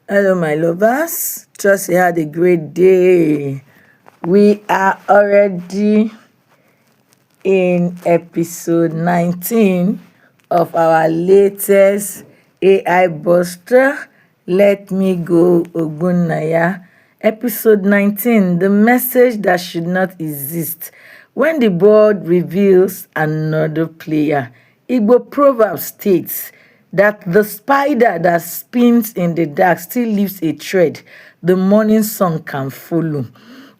Hello, my lovers. Trust you had a great day. We are already in episode 19 of our latest AI Buster. Let me go, Ogbonnaya. Episode 19, the message that should not exist. When the board reveals another player, Igbo proverb states that the spider that spins in the dark still leaves a thread the morning sun can follow.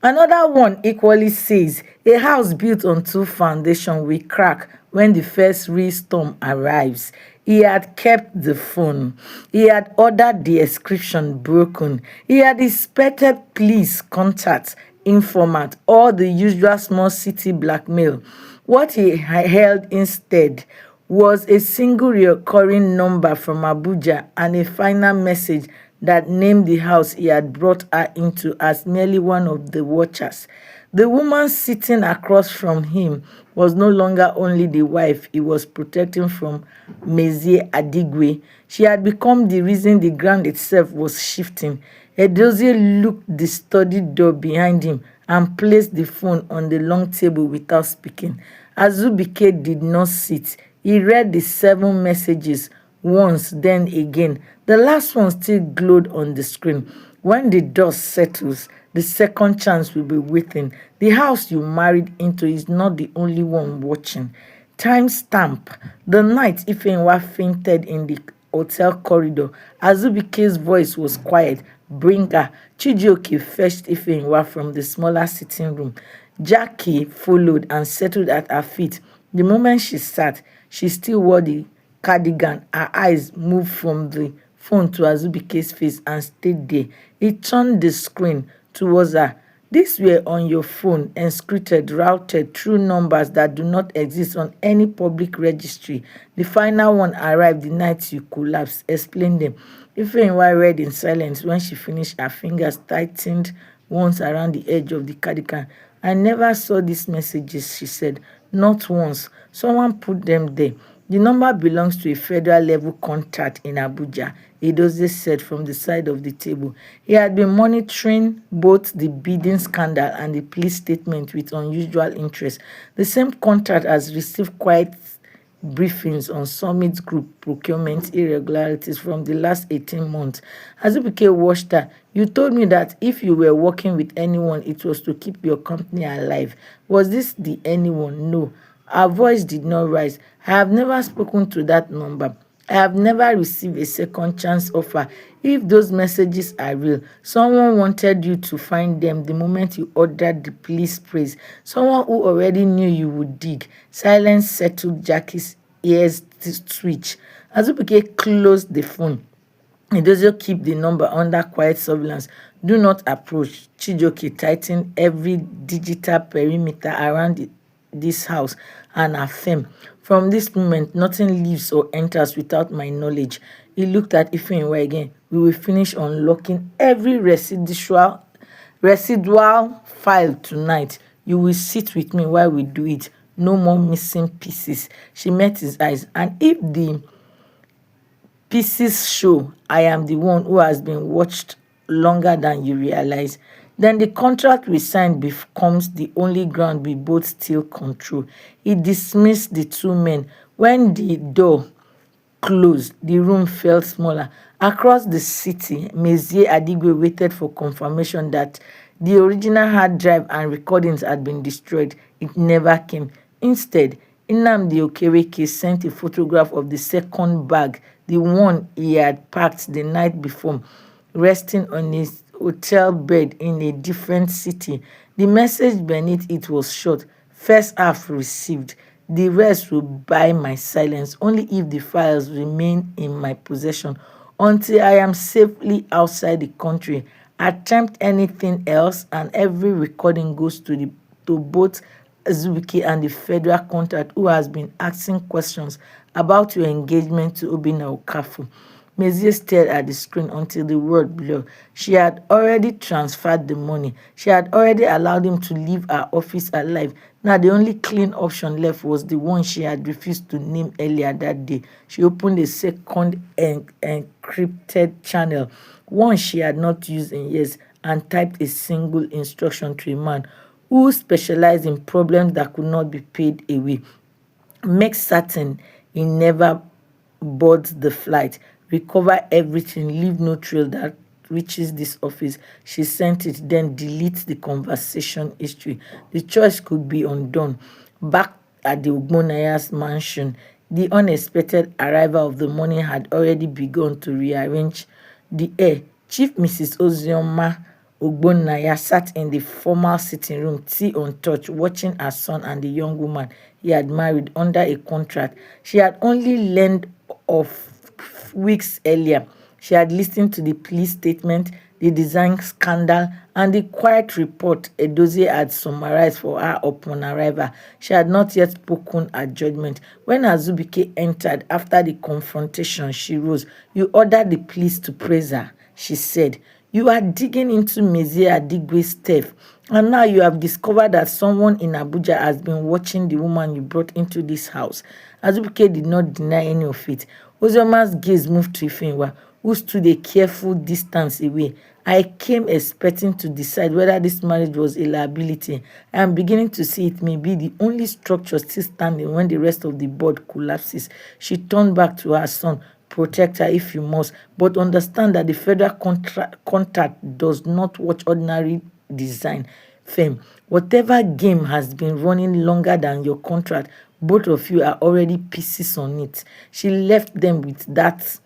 Another one equally says a house built on two foundations will crack when the first real storm arrives. He had kept the phone. He had ordered the inscription broken. He had expected police contact, informant, or the usual small city blackmail. What he held instead was a single recurring number from Abuja and a final message that named the house he had brought her into as merely one of the watchers. The woman sitting across from him was no longer only the wife he was protecting from Mezie Adigwe. She had become the reason the ground itself was shifting. Edozie looked the study door behind him and placed the phone on the long table without speaking. Azubike did not sit. He read the 7 messages once, then again. The last one still glowed on the screen. When the dust settles, the second chance will be waiting. The house you married into is not the only one watching. Timestamp. The night Ifenwa fainted in the hotel corridor. Azubike's voice was quiet. Bring her. Chijioke fetched Ifenwa from the smaller sitting room. Jackie followed and settled at her feet. The moment she sat, she still wore the cardigan. Her eyes moved from the phone to Azubike's face and stayed there. He turned the screen towards her. These were on your phone, encrypted, routed through numbers that do not exist on any public registry. The final one arrived the night you collapsed. Explain them. Ifeanyi read in silence. When she finished, her fingers tightened once around the edge of the cardigan. I never saw these messages, she said. Not once. Someone put them there. The number belongs to a federal level contract in Abuja, Edozie said from the side of the table. He had been monitoring both the bidding scandal and the police statement with unusual interest. The same contract has received quiet briefings on Summit Group procurement irregularities from the last 18 months. Azubike watched her. You told me that if you were working with anyone, it was to keep your company alive. Was this the anyone? No. Her voice did not rise. I have never spoken to that number. I have never received a second chance offer. If those messages are real, someone wanted you to find them the moment you ordered the police praise. Someone who already knew you would dig. Silence settled Jackie's ears to twitch. Azubike closed the phone. It doesn't keep the number under quiet surveillance. Do not approach. Chijoke tightened every digital perimeter around this house and affirmed, from this moment, nothing leaves or enters without my knowledge. He looked at Ifeanyi again. We will finish unlocking every residual file tonight. You will sit with me while we do it. No more missing pieces. She met his eyes. And if the pieces show I am the one who has been watched longer than you realize, then the contract we signed becomes the only ground we both still control. He dismissed the 2 men. When the door closed, the room felt smaller. Across the city, Mezie Adigwe waited for confirmation that the original hard drive and recordings had been destroyed. It never came. Instead, Nnamdi Okereke sent a photograph of the second bag, the one he had packed the night before, resting on his hotel bed in a different city. The message beneath it was short. First half received. The rest will buy my silence only if the files remain in my possession until I am safely outside the country. Attempt anything else and every recording goes to both Azubike and the federal contact who has been asking questions about your engagement to Obinna Okafor. Mezie stared at the screen until the word blurred. She had already transferred the money. She had already allowed him to leave her office alive. Now, the only clean option left was the one she had refused to name earlier that day. She opened a second encrypted channel, one she had not used in years, and typed a single instruction to a man who specialized in problems that could not be paid away. Make certain he never boards the flight. Recover everything. Leave no trail that reaches this office. She sent it, then delete the conversation history. The choice could be undone. Back at the Ogbonaya's mansion, the unexpected arrival of the morning had already begun to rearrange the air. Chief Mrs. Ozioma Ogbonnaya sat in the formal sitting room, tea untouched, watching her son and the young woman he had married under a contract she had only learned of weeks earlier. She had listened to the police statement, the design scandal, and the quiet report Edozie had summarized for her upon arrival. She had not yet spoken her judgment. When Azubike entered after the confrontation, she rose. "You ordered the police to praise her," she said. "You are digging into Mezie Adigwe's theft, and now you have discovered that someone in Abuja has been watching the woman you brought into this house." Azubike did not deny any of it. Ozioma's gaze moved to Ifeanyi, who stood a careful distance away. "I came expecting to decide whether this marriage was a liability. I am beginning to see it may be the only structure still standing when the rest of the board collapses." She turned back to her son. "Protect her if you must, but understand that the federal contract does not watch ordinary design firm. Whatever game has been running longer than your contract, both of you are already pieces on it." She left them with that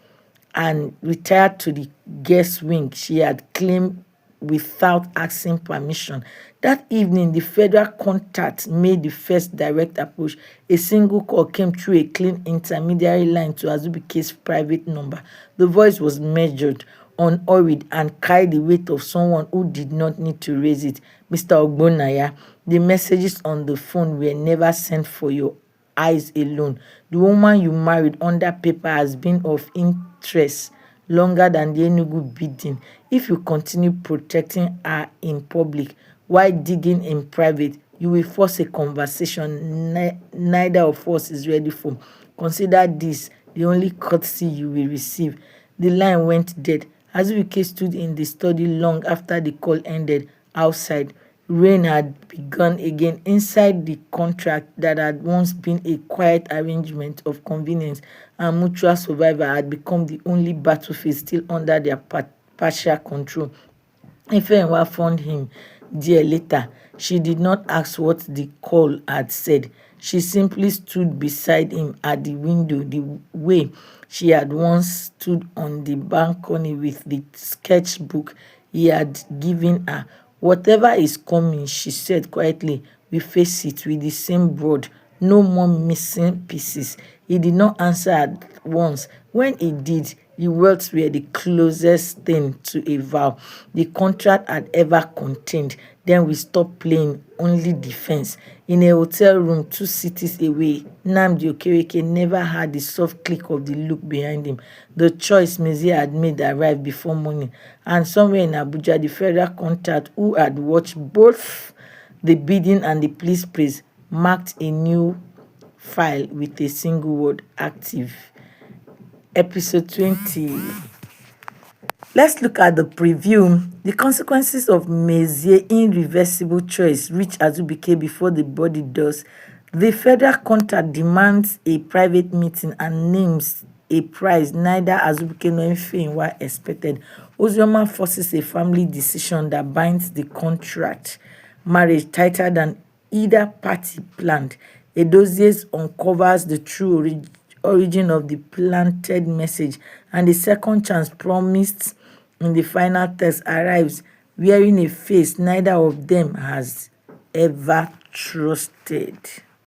and retired to the guest wing she had claimed without asking permission. That evening, the federal contact made the first direct approach. A single call came through a clean intermediary line to Azubike's private number. The voice was measured, unhurried, and carried the weight of someone who did not need to raise it. "Mr. Ogbonnaya, the messages on the phone were never sent for your eyes alone. The woman you married under paper has been of interest longer than the Enugu bidding. If you continue protecting her in public while digging in private, you will force a conversation neither of us is ready for. Consider this the only courtesy you will receive." The line went dead. Azubuike stood in the study long after the call ended. Outside, rain had begun again. Inside, the contract that had once been a quiet arrangement of convenience and mutual survival had become the only battlefield still under their partial control. Ifeanyi found him there later. She did not ask what the call had said. She simply stood beside him at the window the way she had once stood on the balcony with the sketchbook he had given her. "Whatever is coming," she said quietly, "we face it with the same broad. No more missing pieces." He did not answer at once. When he did, the words were the closest thing to a vow the contract had ever contained. Then we stopped playing, only defense. In a hotel room 2 cities away, Nnamdi Okereke never heard the soft click of the look behind him. The choice Mezie had made arrived before morning, and somewhere in Abuja, the federal contact who had watched both the bidding and the police praise marked a new file with a single word: active. Episode 20. Let's look at the preview. The consequences of Mezie's irreversible choice reach Azubike before the body does. The federal contract demands a private meeting and names a price neither Azubike nor Ifeanyi expected. Ozioma forces a family decision that binds the contract marriage tighter than either party planned. Edozie uncovers the true origin of the planted message, and the second chance promised in the final text arrives wearing a face neither of them has ever trusted.